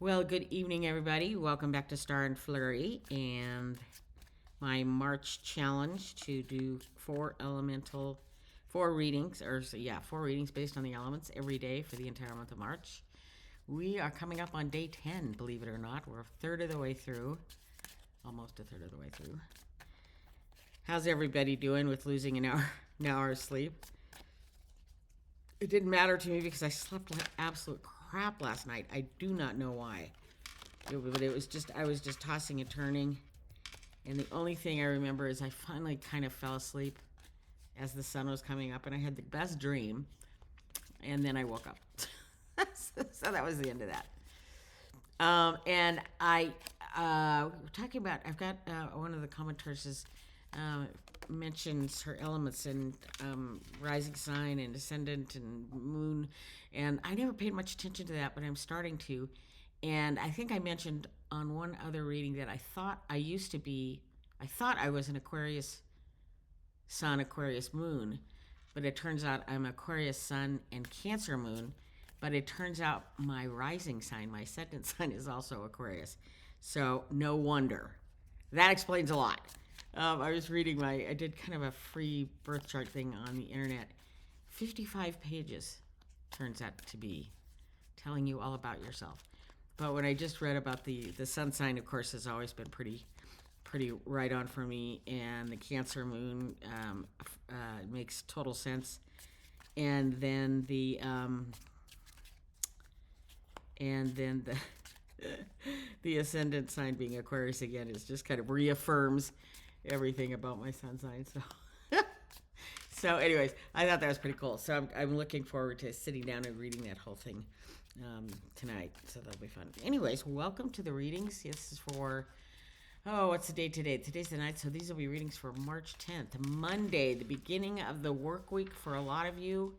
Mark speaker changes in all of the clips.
Speaker 1: Well, good evening, everybody. Welcome back to Star and Flurry and my March challenge to do four readings, four readings based on the elements every day for the entire month of March. We are coming up on day 10, believe it or not. We're a third of the way through, almost a third of the way through. How's everybody doing with losing an hour of sleep? It didn't matter to me because I slept like absolute crap last night. I do not know why. But it was just, I was just tossing and turning. And the only thing I remember is I finally kind of fell asleep as the sun was coming up, and I had the best dream. And then I woke up. So that was the end of that. And talking about, I've got one of the commenters mentions her elements and rising sign and ascendant and moon, and I never paid much attention to that, but I'm starting to. And I think I mentioned on one other reading that I thought I was an Aquarius sun, Aquarius moon, but it turns out I'm Aquarius sun and Cancer moon. But it turns out my rising sign, my ascendant sign, is also Aquarius. So no wonder. That explains a lot. I was reading I did kind of a free birth chart thing on the internet. 55 pages turns out to be telling you all about yourself. But when I just read about the sun sign, of course, has always been pretty right on for me, and the Cancer moon makes total sense. And then the the ascendant sign being Aquarius again is just kind of reaffirms everything about my sun sign. So anyways, I thought that was pretty cool. So I'm looking forward to sitting down and reading that whole thing tonight. So that'll be fun. Anyways, welcome to the readings. This is for what's the date today? Today's the 9th, so these will be readings for March 10th, Monday, the beginning of the work week for a lot of you.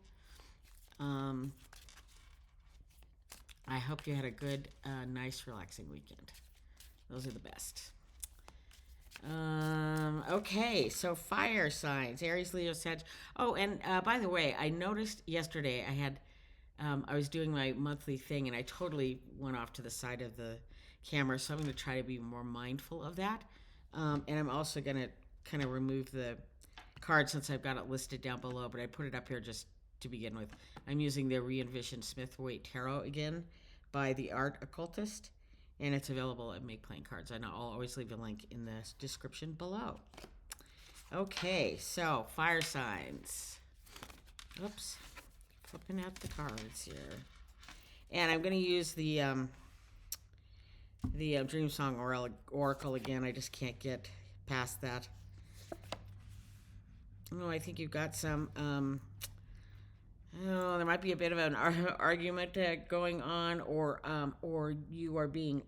Speaker 1: I hope you had a good, nice, relaxing weekend. Those are the best. Okay, so fire signs, Aries, Leo, Sag. Oh, and by the way, I noticed yesterday I was doing my monthly thing, and I totally went off to the side of the camera, so I'm going to try to be more mindful of that. And I'm also going to kind of remove the card since I've got it listed down below, but I put it up here just to begin with. I'm using the Re-Envision Smith-Waite Tarot again by the Art Occultist, and it's available at Make Playing Cards. And I'll always leave a link in the description below. Okay, so fire signs. Oops, flipping out the cards here. And I'm going to use the Dream Song Oracle again. I just can't get past that. Oh, I think you've got some. There might be a bit of an argument going on, or you are being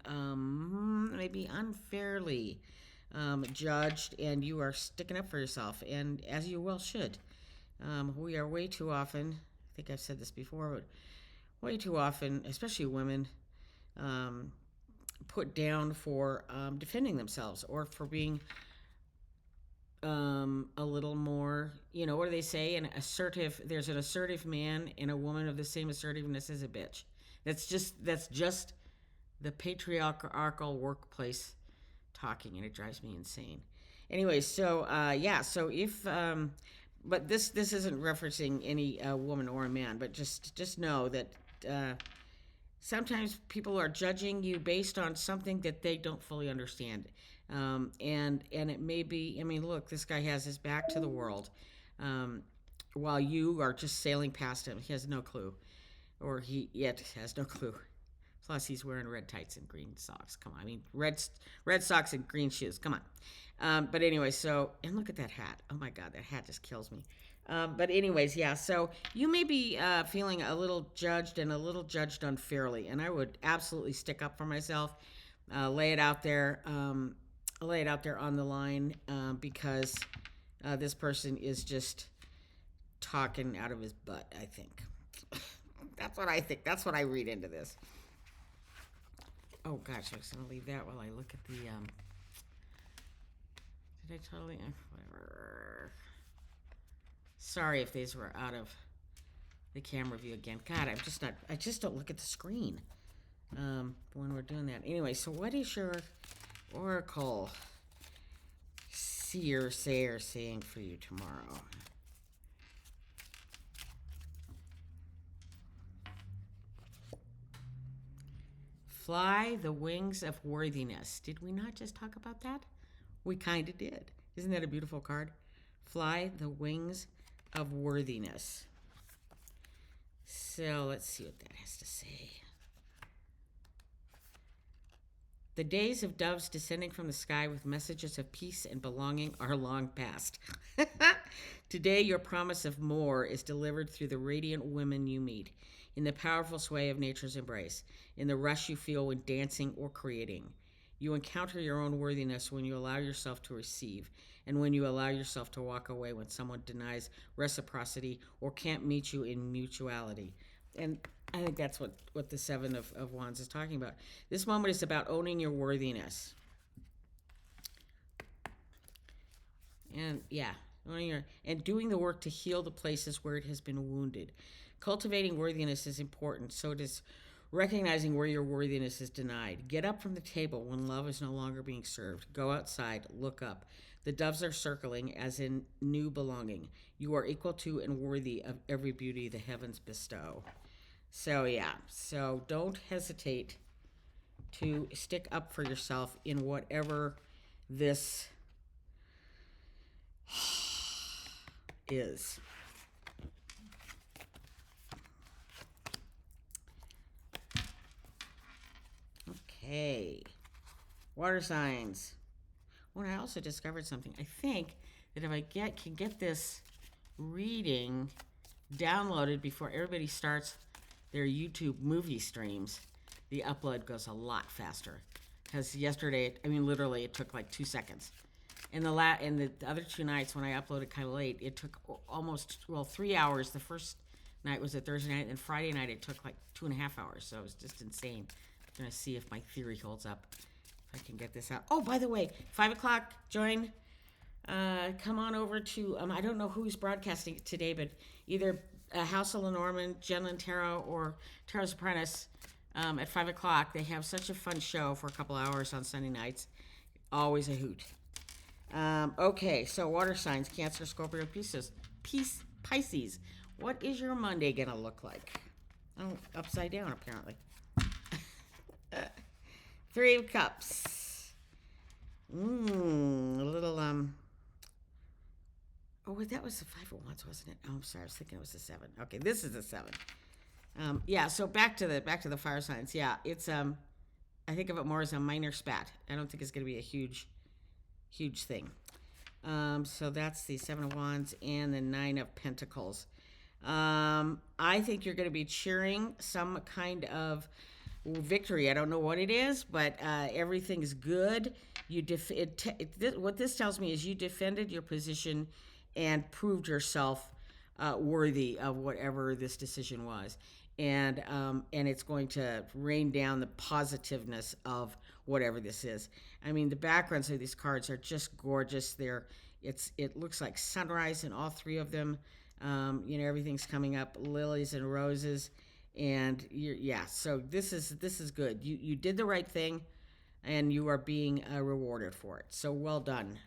Speaker 1: maybe unfairly judged, and you are sticking up for yourself, and as you well should. We are way too often, I think I've said this before, but way too often, especially women, put down for defending themselves or for being a little more, what do they say? There's an assertive man and a woman of the same assertiveness as a bitch. That's just the patriarchal workplace talking, and it drives me insane. Anyway, so so if but this isn't referencing any woman or a man, but just know that sometimes people are judging you based on something that they don't fully understand. And it may be, look, this guy has his back to the world, while you are just sailing past him. He has no clue, or he yet has no clue. Plus, he's wearing red tights and green socks. Come on, red socks and green shoes. Come on. But anyway, and look at that hat. Oh my God, that hat just kills me. But anyways, so you may be feeling a little judged and a little judged unfairly, and I would absolutely stick up for myself, lay it out there on the line, because this person is just talking out of his butt, I think. That's what I think. That's what I read into this. Oh gosh, I was going to leave that while I look at the did I totally whatever. Sorry if these were out of the camera view again. God, I just don't look at the screen. when we're doing that. Anyway, so what is your oracle seer, sayer saying for you tomorrow? Fly the wings of worthiness. Did we not just talk about that? We kind of did. Isn't that a beautiful card? Fly the wings of worthiness. So let's see what that has to say. The days of doves descending from the sky with messages of peace and belonging are long past. Today, your promise of more is delivered through the radiant women you meet, in the powerful sway of nature's embrace, in the rush you feel when dancing or creating. You encounter your own worthiness when you allow yourself to receive, and when you allow yourself to walk away when someone denies reciprocity or can't meet you in mutuality. And I think that's what the Seven of Wands is talking about. This moment is about owning your worthiness. And yeah, and doing the work to heal the places where it has been wounded. Cultivating worthiness is important, so it is recognizing where your worthiness is denied. Get up from the table when love is no longer being served. Go outside, look up. The doves are circling, as in new belonging. You are equal to and worthy of every beauty the heavens bestow. So yeah, so don't hesitate to stick up for yourself in whatever this is. Okay, water signs. Well, I also discovered something. I think that if I can get this reading downloaded before everybody starts their YouTube movie streams, the upload goes a lot faster. Because yesterday, literally, it took like 2 seconds. And the other 2 nights when I uploaded kind of late, it took almost 3 hours. The first night was a Thursday night, and Friday night it took like 2.5 hours. So it was just insane. I'm gonna see if my theory holds up. If I can get this out. Oh, by the way, 5 o'clock. Join. Come on over to. I don't know who's broadcasting today, but either House of Lenormand, Jen Lynn Tarot, or Tarot's Apprentice at 5 o'clock. They have such a fun show for a couple hours on Sunday nights. Always a hoot. Okay, so water signs: Cancer, Scorpio, Pisces. What is your Monday gonna look like? Oh, upside down apparently. 3 of Cups. A little Oh, that was the 5 of Wands, wasn't it? Oh, I'm sorry. I was thinking it was the 7. Okay, this is the 7. Yeah. So back to the fire signs. Yeah, it's I think of it more as a minor spat. I don't think it's going to be a huge thing. So that's the 7 of Wands and the 9 of Pentacles. I think you're going to be cheering some kind of victory. I don't know what it is, but everything's good. What this tells me is you defended your position and proved yourself worthy of whatever this decision was, and it's going to rain down the positiveness of whatever this is. The backgrounds of these cards are just gorgeous. It looks like sunrise in all 3 of them. Everything's coming up, lilies and roses, and so this is good. You did the right thing, and you are being rewarded for it. So well done.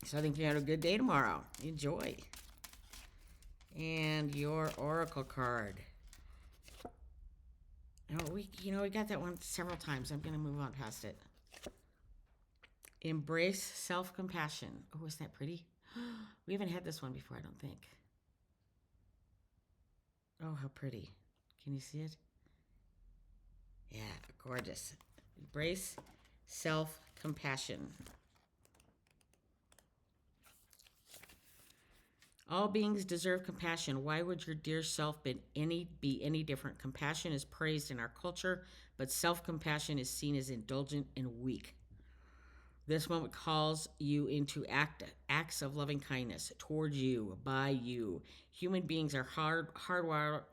Speaker 1: So I think you had a good day tomorrow. Enjoy. And your oracle card. We got that one several times. I'm going to move on past it. Embrace self-compassion. Oh, is that pretty? We haven't had this one before, I don't think. Oh, how pretty. Can you see it? Yeah, gorgeous. Embrace self-compassion. All beings deserve compassion. Why would your dear self be any different? Compassion is praised in our culture, but self-compassion is seen as indulgent and weak. This moment calls you into acts of loving kindness toward you, by you. Human beings are hardwired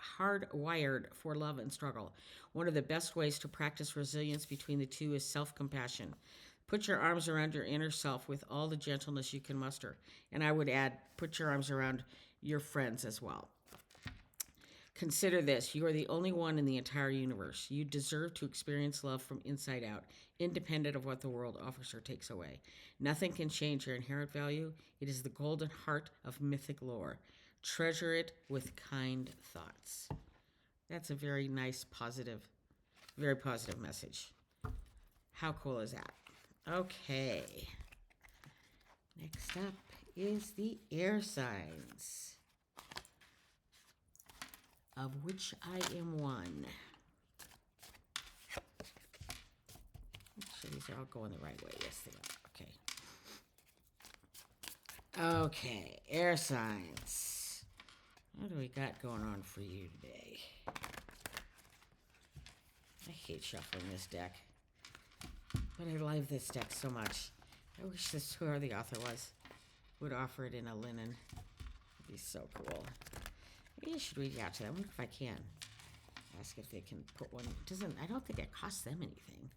Speaker 1: for love and struggle. One of the best ways to practice resilience between the two is self-compassion. Put your arms around your inner self with all the gentleness you can muster. And I would add, put your arms around your friends as well. Consider this: you are the only one in the entire universe. You deserve to experience love from inside out, independent of what the world offers or takes away. Nothing can change your inherent value. It is the golden heart of mythic lore. Treasure it with kind thoughts. That's a very nice, positive, very positive message. How cool is that? Okay. Next up is the air signs, of which I am one. Make sure these are all going the right way. Yes, they are. Okay. Okay, air signs. What do we got going on for you today? I hate shuffling this deck, but I love this deck so much. I wish this, whoever the author was, would offer it in a linen. It'd be so cool. Maybe I should reach out to them. I wonder if I can. Ask if they can put one. I don't think it costs them anything.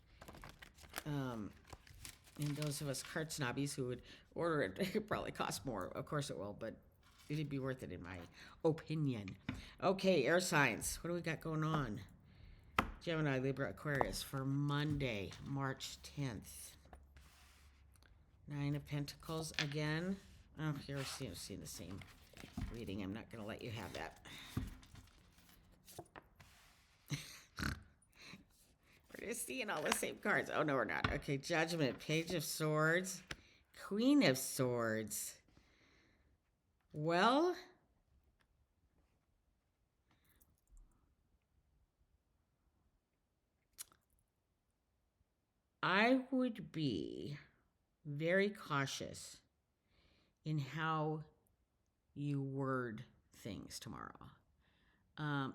Speaker 1: And those of us card snobbies who would order it, it probably costs more. Of course it will, but it'd be worth it in my opinion. Okay, air signs. What do we got going on? Gemini, Libra, Aquarius for Monday, March 10th. Nine of Pentacles again. Oh, here we're seeing the same reading. I'm not going to let you have that. We're just seeing all the same cards. Oh, no, we're not. Okay, Judgment, Page of Swords, Queen of Swords. Well, I would be very cautious in how you word things tomorrow.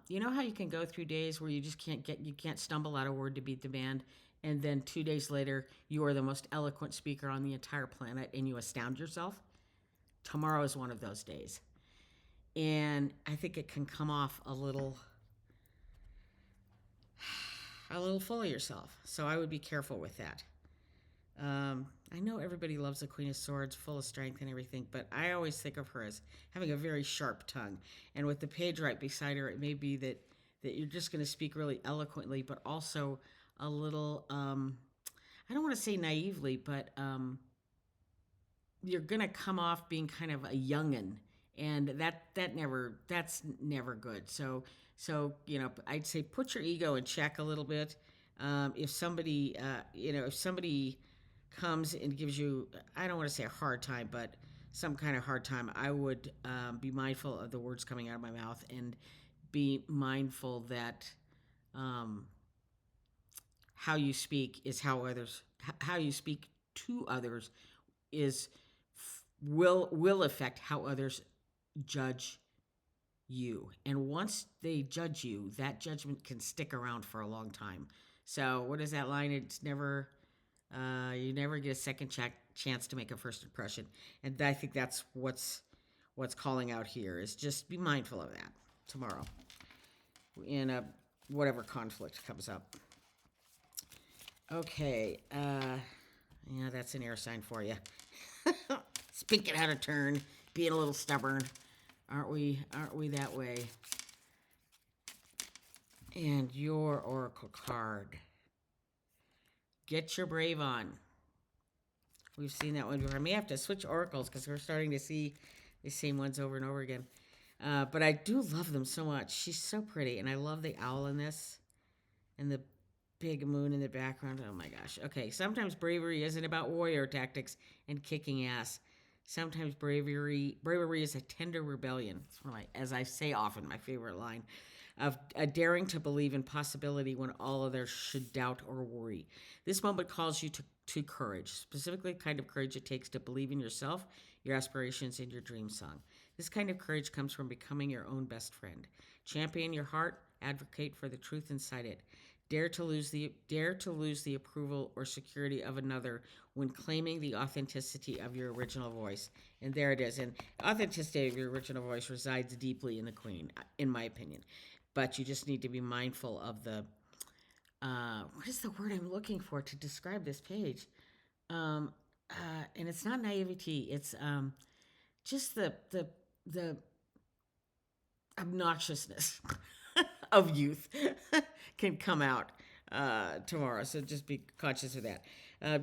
Speaker 1: You know how you can go through days where you just can't stumble out a word to beat the band, and then 2 days later you are the most eloquent speaker on the entire planet and you astound yourself? Tomorrow is one of those days. And I think it can come off a little full of yourself. So I would be careful with that. I know everybody loves the Queen of Swords, full of strength and everything, but I always think of her as having a very sharp tongue. And with the page right beside her, it may be that you're just going to speak really eloquently, but also a little, I don't want to say naively, but you're going to come off being kind of a youngin', and that's never good. So I'd say put your ego in check a little bit. If somebody comes and gives you, I don't want to say a hard time, but some kind of hard time, I would be mindful of the words coming out of my mouth and be mindful that how you speak is how you speak to others will affect how others judge you. And once they judge you, that judgment can stick around for a long time. So what is that line? It's never... you never get a second chance to make a first impression, and I think that's what's calling out here. Is just be mindful of that tomorrow in whatever conflict comes up. Okay, yeah, that's an air sign for you. Speaking out of turn, being a little stubborn, aren't we that way? And your oracle card. Get your brave on. We've seen that one before. I may have to switch oracles because we're starting to see the same ones over and over again. But I do love them so much. She's so pretty, and I love the owl in this, and the big moon in the background. Oh my gosh. Okay, sometimes bravery isn't about warrior tactics and kicking ass. Sometimes bravery is a tender rebellion. It's one of as I say often, my favorite line. Of daring to believe in possibility when all others should doubt or worry. This moment calls you to courage, specifically the kind of courage it takes to believe in yourself, your aspirations, and your dream song. This kind of courage comes from becoming your own best friend. Champion your heart, advocate for the truth inside it. Dare to lose the approval or security of another when claiming the authenticity of your original voice. And there it is. And authenticity of your original voice resides deeply in the Queen, in my opinion. But you just need to be mindful of the, what is the word I'm looking for to describe this page? And it's not naivety. It's just the obnoxiousness of youth can come out tomorrow. So just be conscious of that.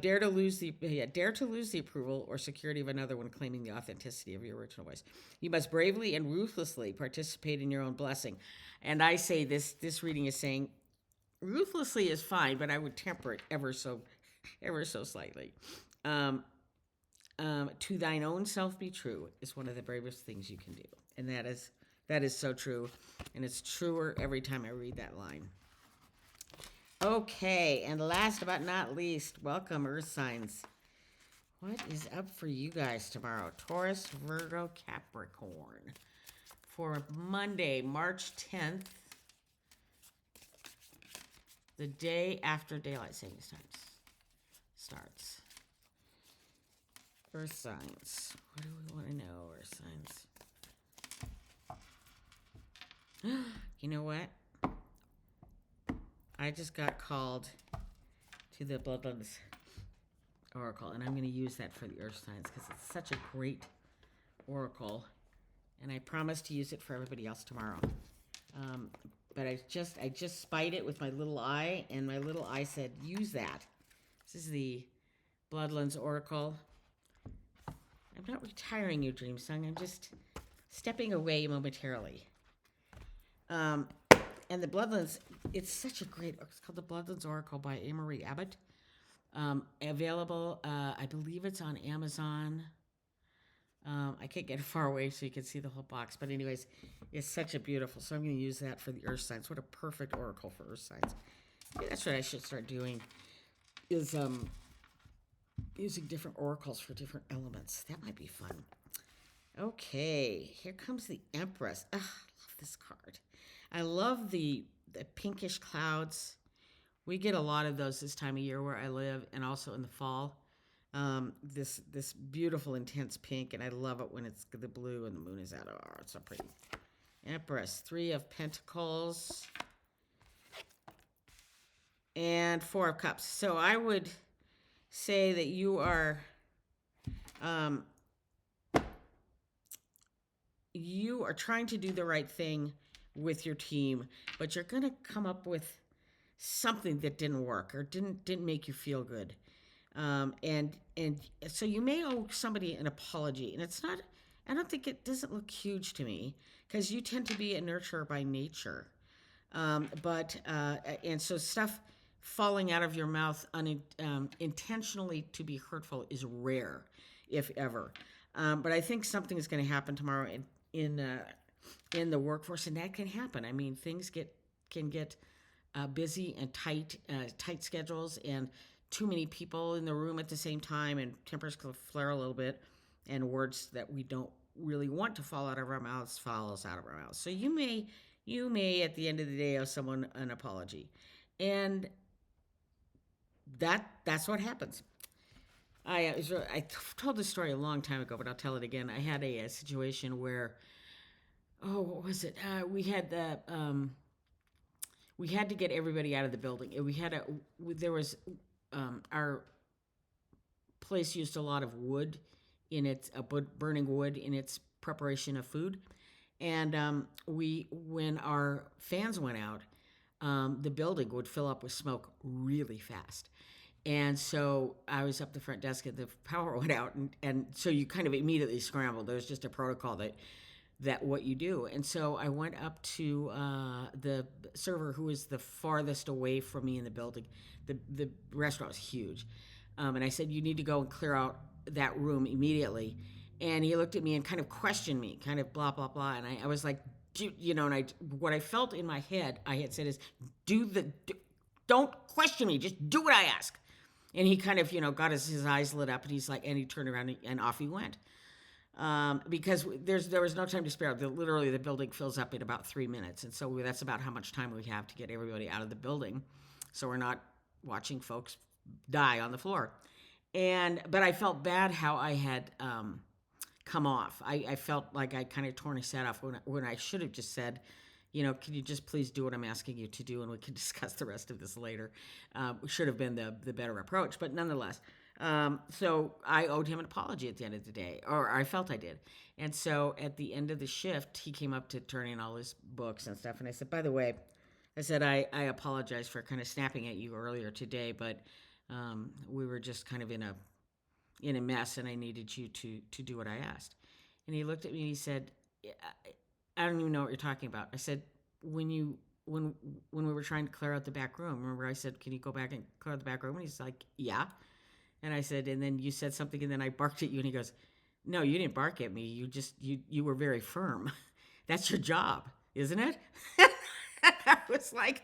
Speaker 1: Dare to lose the approval or security of another when claiming the authenticity of your original voice. You must bravely and ruthlessly participate in your own blessing. And I say this reading is saying ruthlessly is fine, but I would temper it ever so slightly. To thine own self be true is one of the bravest things you can do, and that is so true, and it's truer every time I read that line. Okay, and last but not least, welcome Earth signs. What is up for you guys tomorrow? Taurus, Virgo, Capricorn. For Monday, March 10th, the day after daylight savings time starts. Earth signs. What do we want to know, Earth signs? You know what? I just got called to the Bloodlands Oracle, and I'm going to use that for the Earth signs because it's such a great oracle, and I promise to use it for everybody else tomorrow. But I just spied it with my little eye, and my little eye said, use that. This is the Bloodlands Oracle. I'm not retiring you, Dreamsong. I'm just stepping away momentarily. And the Bloodlands, it's such a great, it's called the Bloodlands Oracle by Amory Abbott. Available, I believe it's on Amazon. I can't get far away so you can see the whole box. But anyways, it's such a beautiful, so I'm going to use that for the Earth signs. What a perfect oracle for Earth signs. Maybe that's what I should start doing, is using different oracles for different elements. That might be fun. Okay, here comes the Empress. I love this card. I love the pinkish clouds. We get a lot of those this time of year where I live, and also in the fall. This beautiful intense pink, and I love it when it's the blue and the moon is out. Oh, it's so pretty. Empress, 3 of Pentacles, and 4 of Cups. So I would say that you are trying to do the right thing with your team, but you're going to come up with something that didn't work or didn't make you feel good. And so you may owe somebody an apology, and it's not, I don't think, it doesn't look huge to me because you tend to be a nurturer by nature. And so stuff falling out of your mouth intentionally to be hurtful is rare, if ever. But I think something is going to happen tomorrow in the workforce, and that can happen. I mean, things can get busy and tight schedules, and too many people in the room at the same time, and tempers can flare a little bit, and words that we don't really want to fall out of our mouths falls out of our mouths. So you may at the end of the day owe someone an apology, and that's what happens. I told this story a long time ago, but I'll tell it again. I had a situation where, what was it? We had to get everybody out of the building. Our place used a lot of wood in its burning wood in its preparation of food, and when our fans went out, the building would fill up with smoke really fast. And so I was up the front desk and the power went out, and so you kind of immediately scrambled. There's just a protocol that what you do. And so I went up to the server who was the farthest away from me in the building. The restaurant was huge. And I said, you need to go and clear out that room immediately. And he looked at me and kind of questioned me, kind of blah, blah, blah. And I was like, what I felt in my head, I had said is, don't question me, just do what I ask. And he kind of, got his eyes lit up, and he's like, and he turned around and off he went. Because there was no time to spare. Literally, the building fills up in about 3 minutes. And so that's about how much time we have to get everybody out of the building. So we're not watching folks die on the floor. But I felt bad how I had come off. I felt like I kind of torn his head off when I should have just said, can you just please do what I'm asking you to do, and we can discuss the rest of this later. Should have been the better approach, but nonetheless. So I owed him an apology at the end of the day, or I felt I did. And so at the end of the shift, he came up to turn in all his books and stuff, and I said, by the way, I said, I apologize for kind of snapping at you earlier today, but we were just kind of in a mess, and I needed you to do what I asked. And he looked at me and he said, I don't even know what you're talking about. I said, when you when we were trying to clear out the back room, remember I said, can you go back and clear out the back room? And he's like, yeah. And I said, and then you said something, and then I barked at you, and he goes, no, you didn't bark at me. You were very firm. That's your job, isn't it? I was like,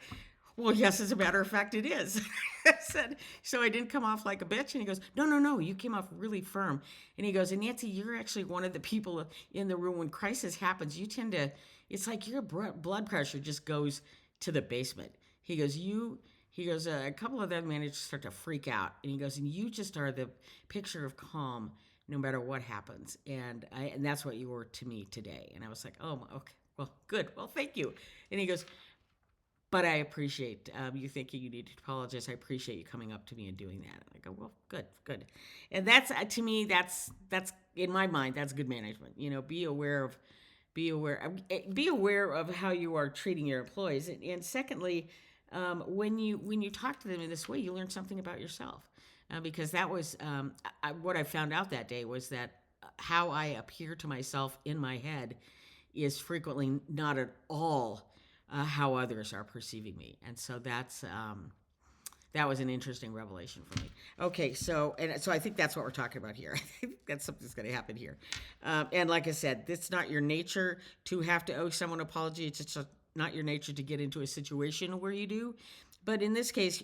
Speaker 1: well, yes, as a matter of fact, it is. I said, so I didn't come off like a bitch. And he goes, no, no, no, you came off really firm. And he goes, and Nancy, you're actually one of the people in the room when crisis happens. You tend to, it's like your blood pressure just goes to the basement. He goes, a couple of the other managers start to freak out. And he goes, and you just are the picture of calm no matter what happens. And that's what you were to me today. And I was like, oh, okay, well, good. Well, thank you. And he goes, but I appreciate you thinking you need to apologize. I appreciate you coming up to me and doing that. And I go, well, good, good. And that's to me, that's in my mind, that's good management. Be aware of how you are treating your employees. And secondly, when you talk to them in this way, you learn something about yourself. Because that was what I found out that day was that how I appear to myself in my head is frequently not at all how others are perceiving me. And so that was an interesting revelation for me. Okay, so I think that's what we're talking about here. I think that's something that's going to happen here. And like I said, it's not your nature to have to owe someone an apology. It's just not your nature to get into a situation where you do. But in this case,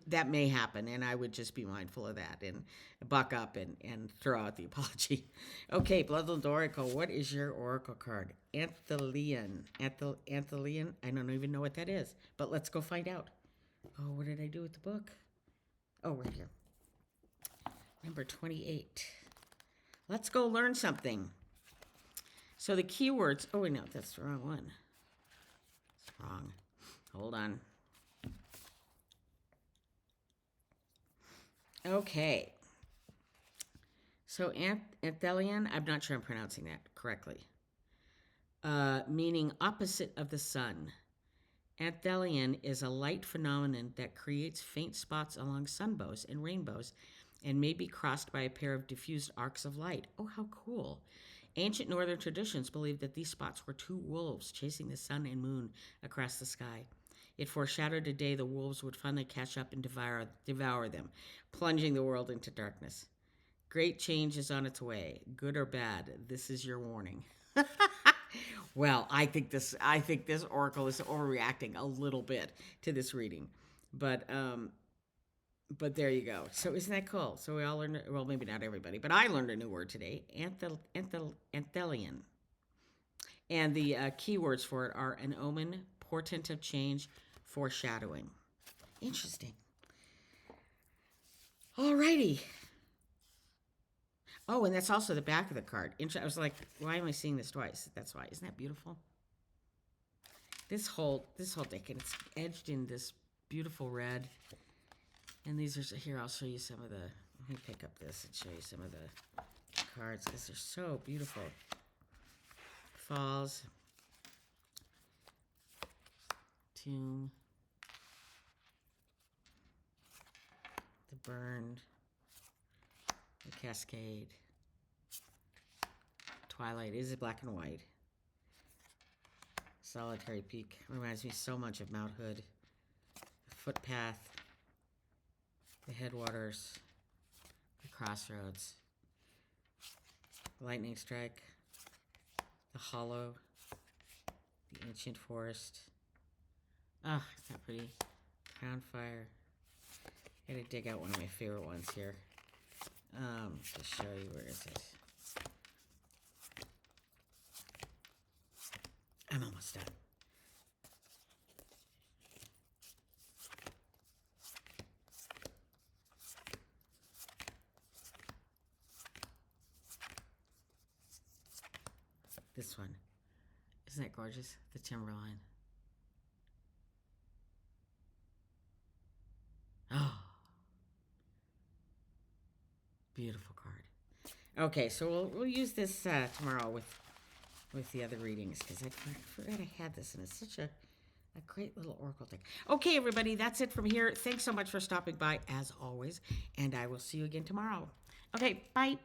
Speaker 1: that may happen, and I would just be mindful of that and buck up and throw out the apology. Okay, Bloodland Oracle, what is your oracle card? Anthelian. Anthelian? I don't even know what that is, but let's go find out. Oh, what did I do with the book? Oh, right here. Number 28. Let's go learn something. So the keywords, oh, wait, no, that's the wrong one. It's wrong. Hold on. Okay. So Anthelian, I'm not sure I'm pronouncing that correctly. Meaning opposite of the sun. Anthelian is a light phenomenon that creates faint spots along sunbows and rainbows and may be crossed by a pair of diffused arcs of light. Oh, how cool. Ancient northern traditions believed that these spots were two wolves chasing the sun and moon across the sky. It foreshadowed a day the wolves would finally catch up and devour them, plunging the world into darkness. Great change is on its way, good or bad. This is your warning. Well, I think this oracle is overreacting a little bit to this reading, but there you go. So isn't that cool? So we all learned, well, maybe not everybody, but I learned a new word today, Anthelian. And the keywords for it are an omen, portent of change, foreshadowing. Interesting. Alrighty. Oh, and that's also the back of the card. I was like, why am I seeing this twice? That's why. Isn't that beautiful? This whole deck, and it's edged in this beautiful red. And these are, here, I'll show you some of the, let me pick up this and show you some of the cards because they're so beautiful. Falls. Tomb. The Burned. The Cascade. Twilight. Is it black and white? Solitary Peak. Reminds me so much of Mount Hood. The Footpath. The Headwaters. The Crossroads. Lightning Strike. The Hollow. The Ancient Forest. Ah, oh, is that pretty? Crown Fire. I gotta dig out one of my favorite ones here. To show you, where is it? I'm almost done. This one. Isn't that gorgeous? The Timberline. Oh. Beautiful card. Okay, so we'll use this tomorrow with the other readings because I forgot I had this, and it's such a A great little oracle deck. Okay, everybody, that's it from here. Thanks so much for stopping by, as always, and I will see you again tomorrow. Okay, bye.